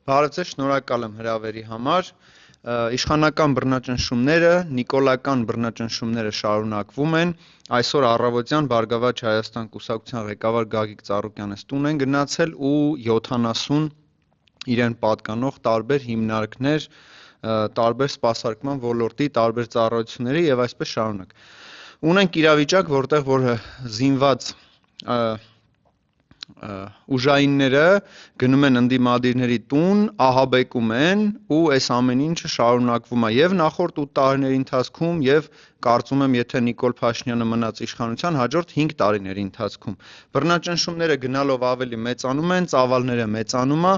Բարև ձեզ, շնորհակալ եմ հրավերի համար։ Իշխանական բռնաճնշումները, նիկոլական բռնաճնշումները շարունակվում են։ Այսօր առավոտյան Բարգավաճ Հայաստան կուսակցության ղեկավար Գագիկ Ծառուկյանը տուն են գնացել ու 70 իրեն պատկանող տարբեր հիմնարկներ, տարբեր սպասարկման ոլորտի տարբեր ծառայությունների եւ այսպես շարունակ։ Ունենք իրավիճակ, որտեղ որ զինված ուժայինները գնում են ընդդիմադիրների տուն, ահաբեկում են ու այս ամեն ինչը շարունակվում է եւ նախորդ 8 տարիների ընթացքում եւ կարծում եմ եթե Նիկոլ Փաշինյանը մնաց իշխանության հաջորդ 5 տարիների ընթացքում բռնաճնշումները գնալով ավելի մեծանում են, ծավալները մեծանում է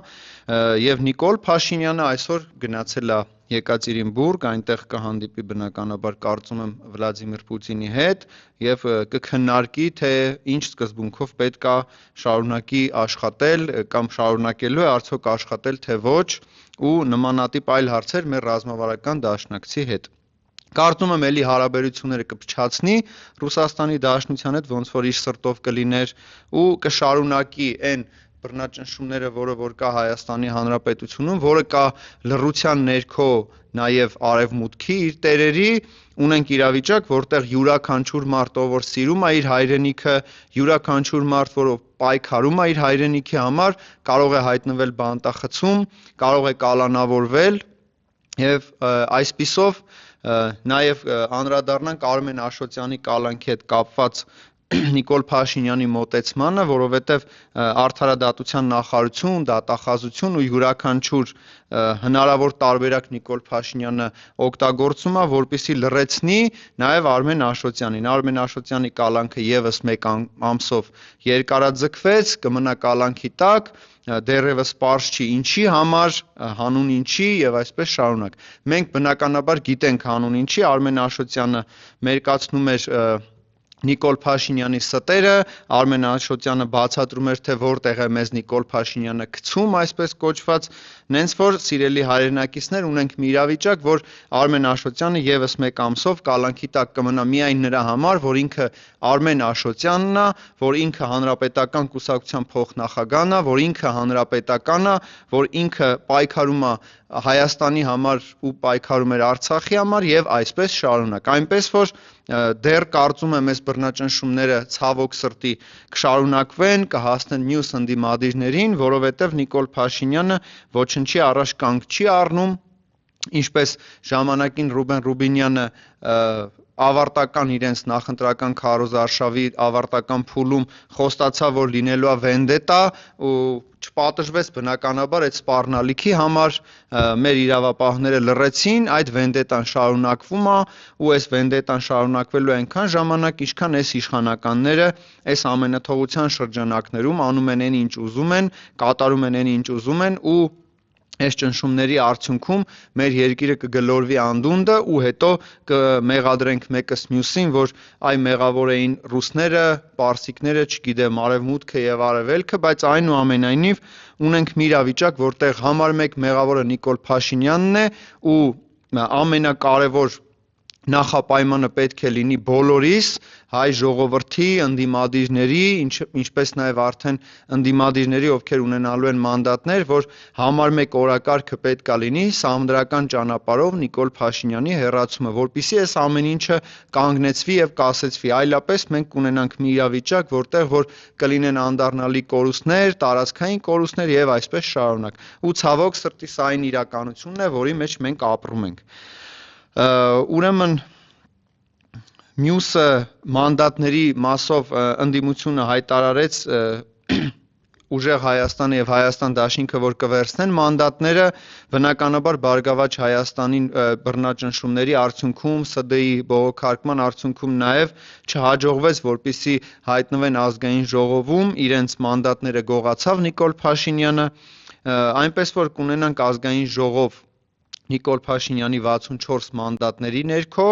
եւ Նիկոլ Փաշինյանը այսօր գնացել է Եկատերինբուրգ, այնտեղ կհանդիպի բնականաբար կարծում եմ Վլադիմիր Պուտինի հետ եւ կքննարկի թե ինչ սկզբունքով պետք է շարունակի աշխատել կամ շարունակելու է արդյոք աշխատել թե ոչ ու նմանատիպ այլ հարցեր մեր ռազմավարական դաշնակցի հետ։ Կարծում եմ էլի հարաբերությունները կփչացնի Ռուսաստանի Դաշնության հետ ոնց որ իր սրտով կլիներ ու կշարունակի այն բռնաճնշումները, որը որ կա Հայաստանի Հանրապետությունում, որը կա լռության ներքո նաև արևմուտքի իր տերերի, ունենք իրավիճակ, որտեղ յուրաքանչյուր մարդ, ով որ սիրում է իր հայրենիքը, յուրաքանչյուր մարդ, որով պայքարում է իր հայրենիքի համար, կարող է հայտնվել բանտախցում, կարող է կալանավորվել եւ այսպիսով նաև անդրադառնանք Արմեն Աշոտյանի կալանքի հետ կապված Նիկոլ Փաշինյանի մոտեցմանը, որովհետև արդարադատության նախարարություն, դատախազություն ու յուրաքանչյուր հնարավոր տարբերակ Նիկոլ Փաշինյանը օգտագործում է, որպեսզի լռեցնի նաև Արմեն Աշոտյանին։ Արմեն Աշոտյանի կալանքը եւս մեկ ամսով երկարաձգվեց, կմնա կալանքի տակ, դեռևս պարզ չի ինչի համար, հանուն ինչի եւ այսպես շարունակ։ Մենք բնականաբար գիտենք հանուն ինչի, Արմեն Աշոտյանը մերկացնում էր Նիկոլ Փաշինյանի ստերը, Արմեն Աշոտյանը բացատրում էր, թե որտեղ է մեզ Նիկոլ Փաշինյանը գցում, այսպես կոչված, նենց որ սիրելի հայրենակիցներ ունենք մի իրավիճակ, որ Արմեն Աշոտյանը եւս մեկ ամսով կալանքի տակ կմնա միայն նրա համար, որ ինքը Արմեն Աշոտյանն է, որ ինքը հանրապետական կուսակցության փոխնախագահն է, որ ինքը հանրապետական է, որ ինքը պայքարում է Հայաստանի համար ու պայքարում էր Արցախի համար եւ այսպես շարունակ։ Այնպես որ դեռ կարծում եմ այս բռնաճնշումները ցավոք սրտի կշարունակվեն, կհասնեն մյուս ընդդիմադիրներին, որովհետև Նիկոլ Փաշինյանը ոչնչի առաջ կանգ չի առնում, ինչպես ժամանակին Ռուբեն Ռուբինյանը ավարտական իրենց նախընտրական քարոզարշավի ավարտական փուլում խոստացավ, որ լինելու է վենդետա ու չպատժվեց բնականաբար այդ սպառնալիքի համար, մեր իրավապահները լռեցին, այդ վենդետան շարունակվում է ու այս վենդետան շարունակվելու է այնքան ժամանակ, ինչքան այս իշխանականները այս ամենաթողության շրջանակներում անում են այն ինչ ուզում են, կատարում են այն ինչ ուզում են ու այս ճնշումների արդյունքում մեր երկիրը կգլորվի անդունդը ու հետո կմեղադրենք մեկս մյուսին, որ այ մեղավոր էին ռուսները, պարսիկները, չգիտեմ, արևմուտքը եւ արևելքը, բայց այնուամենայնիվ ունենք մի իրավիճակ, որտեղ համար մեկ մեղավորը Նիկոլ Փաշինյանն է ու ամենակարևոր նախապայմանը պետք է լինի բոլորիս, հայ ժողովրդի, ընդդիմադիրների, ինչպես նաև արդեն ընդդիմադիրների, ովքեր ունենալու են մանդատներ, որ համար մեկ օրակարգը պետք է լինի սահմանադրական ճանապարհով Նիկոլ Փաշինյանի հեռացումը, որpիսի այս ամեն ինչը կանգնեցվի եւ կասեցվի, այլապես մենք կունենանք մի իրավիճակ, որտեղ որ կլինեն անդառնալի կորուստներ, տարածքային կորուստներ եւ այսպես շարունակ։ Ու ցավոք սրտի սա այն իրականությունն է, որի մեջ մենք ապրում ենք։ Ուրեմն մյուսը մանդատների մասով ընդդիմությունը հայտարարեց ուժեղ Հայաստանը եւ Հայաստան դաշինքը, որ կվերցնեն մանդատները, բնականաբար Բարգավաճ Հայաստանին բռնաճնշումների արդյունքում, ՍԴ-ի բողոքարկման արդյունքում նաեւ չհաջողվեց, որպիսի հայտնվեն ազգային ժողովում, իրենց մանդատները գողացավ Նիկոլ Փաշինյանը, այնպես որ կունենանք ազգային ժողով Նիկոլ Փաշինյանի 64 մանդատների ներքո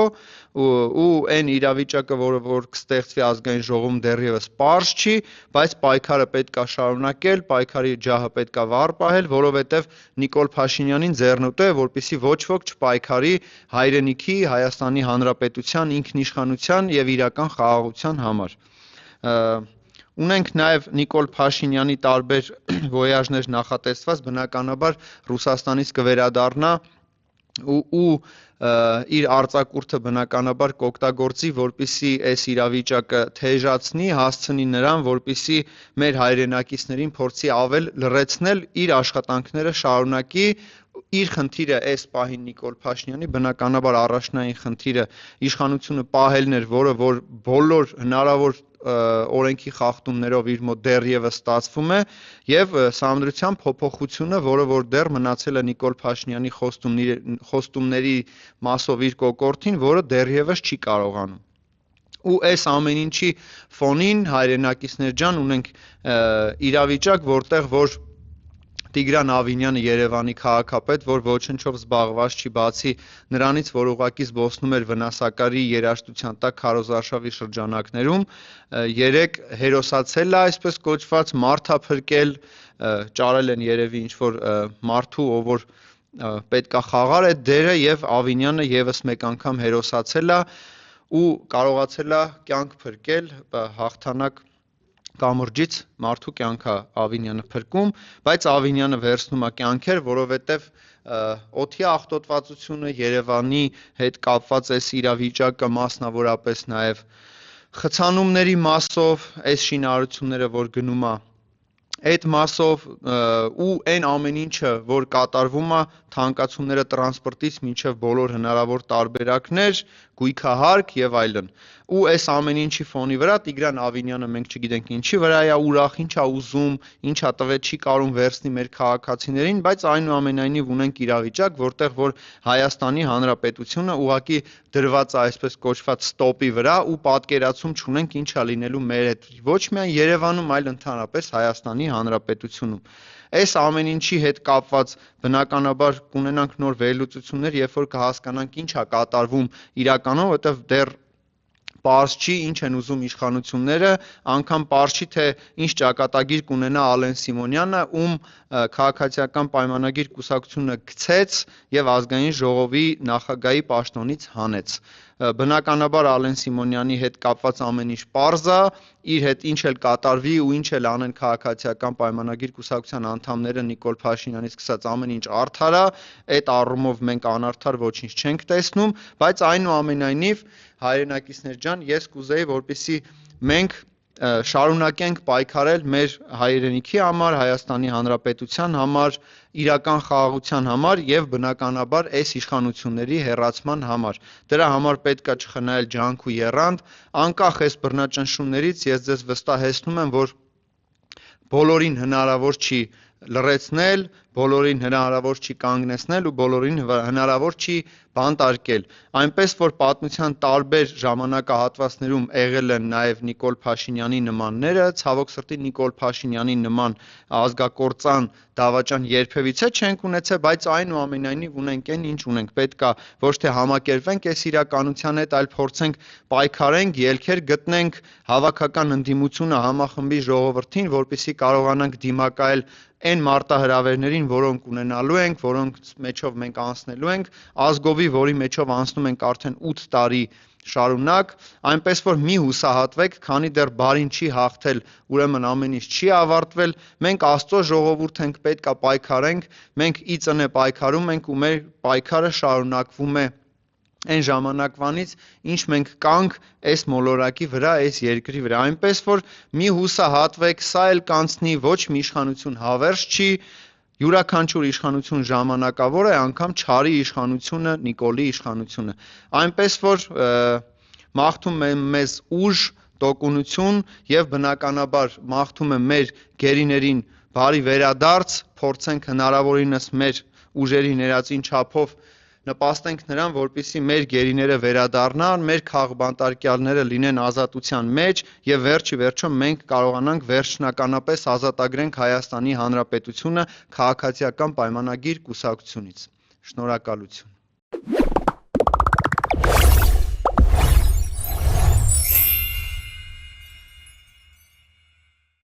ու այն իրավիճակը, որ կստեղծվի ազգային ժողովում դեռևս պարզ չի, բայց պայքարը պետք է շարունակել, պայքարի ջահը պետք է վառ պահել, որովհետև Նիկոլ Փաշինյանին ձեռնտու է, որպեսզի ոչ ոք չպայքարի հայրենիքի, Հայաստանի Հանրապետության ինքնիշխանության եւ իրական խաղաղության համար։ Ունենք նաև Նիկոլ Փաշինյանի տարբեր վոյաժներ նախատեսված, բնականաբար Ռուսաստանից կվերադառնա ու իր արձակուրդը բնականաբար կօգտագործի, որպեսզի այս իրավիճակը թեժացնի, հասցնի նրան, որպեսզի մեր հայրենակիցներին փորձի ավել լռեցնել, իր աշխատանքները շարունակի։ Իր խնդիրը այս պահին Նիկոլ Փաշինյանի բնականաբար առաջնային խնդիրը իշխանությունը պահելն էր, որը որ բոլոր հնարավոր օրենքի խախտումներով իր մոտ դեռևս ստացվում է, եւ Սահմանադրության փոփոխությունը, որը որ դեռ մնացել է Նիկոլ Փաշինյանի խոստումների մասով իր կոկորդին, որը դեռևս չի կարողանում։ Ու այս ամեն ինչի ֆոնին հայրենակիցներ ջան ունենք իրավիճակ, որտեղ որ Տիգրան Ավինյանը Երևանի քաղաքապետ, որ ոչնչով զբաղված չի, բացի նրանից, որ ուղղակի զբոսնում էր վնասակարի երաժշտության տակ քարոզարշավի շրջանակներում, երեք հերոսացել է, այսպես կոչված, մարդափրկել, ճարել են երևի ինչ-որ մարդու, ով որ պետքա խաղար այդ դերը, եւ Ավինյանը եւս մեկ անգամ հերոսացել է ու կարողացել է կյանք փրկել, հաղթանակ կամրջից մարդու կյանքա Ավինյանը փրկում, բայց Ավինյանը վերցնում է կյանքեր, որովհետև օդի աղտոտվածությունը, Երևանի հետ կապված այս իրավիճակը, մասնավորապես նաև խցանումների մասով, այս շինարարությունները, որ գնում է այդ մասով ու այն ամեն ինչը, որ կատարվում է, թանկացումները տրանսպորտից մինչև բոլոր հնարավոր տարբերակներ, գույքահարկ եւ այլն։ Ու այս ամեն ինչի ֆոնի վրա Տիգրան Ավինյանը մենք չգիտենք ինչի վրա է ուրախ, ինչ է ուզում, ինչա տվել չի կարող վերցնի մեր քաղաքացիներին, բայց այնուամենայնիվ ունենք իրավիճակ, որտեղ որ Հայաստանի Հանրապետությունը ուղղակի դրված է այսպես կոչված ստոպի վրա ու պատկերացում չունենք ինչա լինելու մեր հետ ոչ միայն Երևանում, այլ ընդհանրապես Հայաստանի Հանրապետությունում։ Այս ամեն ինչի հետ կապված բնականաբար կունենանք նոր վերլուծություններ, երբ որ կհասկանանք ինչ է կատարվում իրականում, որովհետև դեռ պարզ չի ինչ են ուզում իշխանությունները, անգամ պարզ չի թե ինչ ճակատագիր կունենա Ալեն Սիմոնյանը, ում քաղաքացիական պայմանագիր կուսակցությունը գցեց եւ ազգային ժողովի նախագահի պաշտոնից հանեց։ Բնականաբար Ալեն Սիմոնյանի հետ կապված ամեն ինչ պարզ է, իր հետ ինչ էլ կատարվի ու ինչ էլ անեն քաղաքացիական պայմանագիր կուսակցության անդամները Նիկոլ Փաշինյանից սկսած ամեն ինչ արդար է, այդ առումով մենք անարդար ոչինչ չենք տեսնում, բայց այնուամենայնիվ հայրենակիցներ ջան, ես կուզեի, որպեսզի մենք շարունակենք պայքարել մեր հայրենիքի համար, Հայաստանի Հանրապետության համար, իրական խաղաղության համար եւ բնականաբար այս իշխանությունների հեռացման համար։ Դրա համար պետքա չխնայել ջանք ու եռանդ, անկախ այս բռնաճնշումներից ես ձեզ վստահեցնում եմ, որ բոլորին հնարավոր չի լռեցնել, բոլորին հնարավոր չի կանգնեցնել ու բոլորին հնարավոր չի բանտարկել։ Այնպես որ պատմության տարբեր ժամանակահատվածներում եղել են նաև Նիկոլ Փաշինյանի նմանները, ցավոք սրտի Նիկոլ Փաշինյանի նման ազգակործան դավաճան երբևիցե չենք ունեցել, բայց այնուամենայնիվ ունենք այն ինչ ունենք։ Պետքա ոչ թե համակերպենք այս իրականության հետ, այլ փորձենք պայքարենք, ելքեր գտնենք, հավաքական ընդդիմությունը համախմբի ժողովրդին, որպեսզի կարողանանք դիմակայել այն մարտահրավերներին, որոնք ունենալու ենք, որոնք մեջով մենք անցնելու ենք, ազգովի, որի մեջով անցնում ենք արդեն 8 տարի շարունակ, այնպես որ մի հուսահատվեք, քանի դեռ բարին չի հաղթել, ուրեմն ամեն ինչ չի ավարտվել, մենք Աստծո ժողովուրդ ենք, պետք է պայքարենք, մենք ի ծնե պայքարում ենք ու մեր պայքարը շարունակվում է այն ժամանակվանից, ինչ մենք կանք այս մոլորակի վրա, այս երկրի վրա, այնպես որ մի հուսահատվեք, սա էլ կանցնի, ոչ մի իշխանություն հավերժ չի, յուրաքանչյուր իշխանություն ժամանակավոր է, անգամ չարի իշխանությունը, Նիկոլի իշխանությունը, այնպես որ մաղթում եմ մեզ ուժ, տոկունություն եւ բնականաբար մաղթում եմ մեր գերիներին բարի վերադարձ, փորձենք հնարավորինս մեր ուժերի ներածին չափով նպաստենք նրան, որպեսզի մեր գերիները վերադառնան, մեր քաղբանտարկյալները լինեն ազատության մեջ եւ վերջի վերջո մենք կարողանանք վերջնականապես ազատագրենք Հայաստանի Հանրապետությունը քաղաքացիական պայմանագիր կուսակցությունից։ Շնորհակալություն։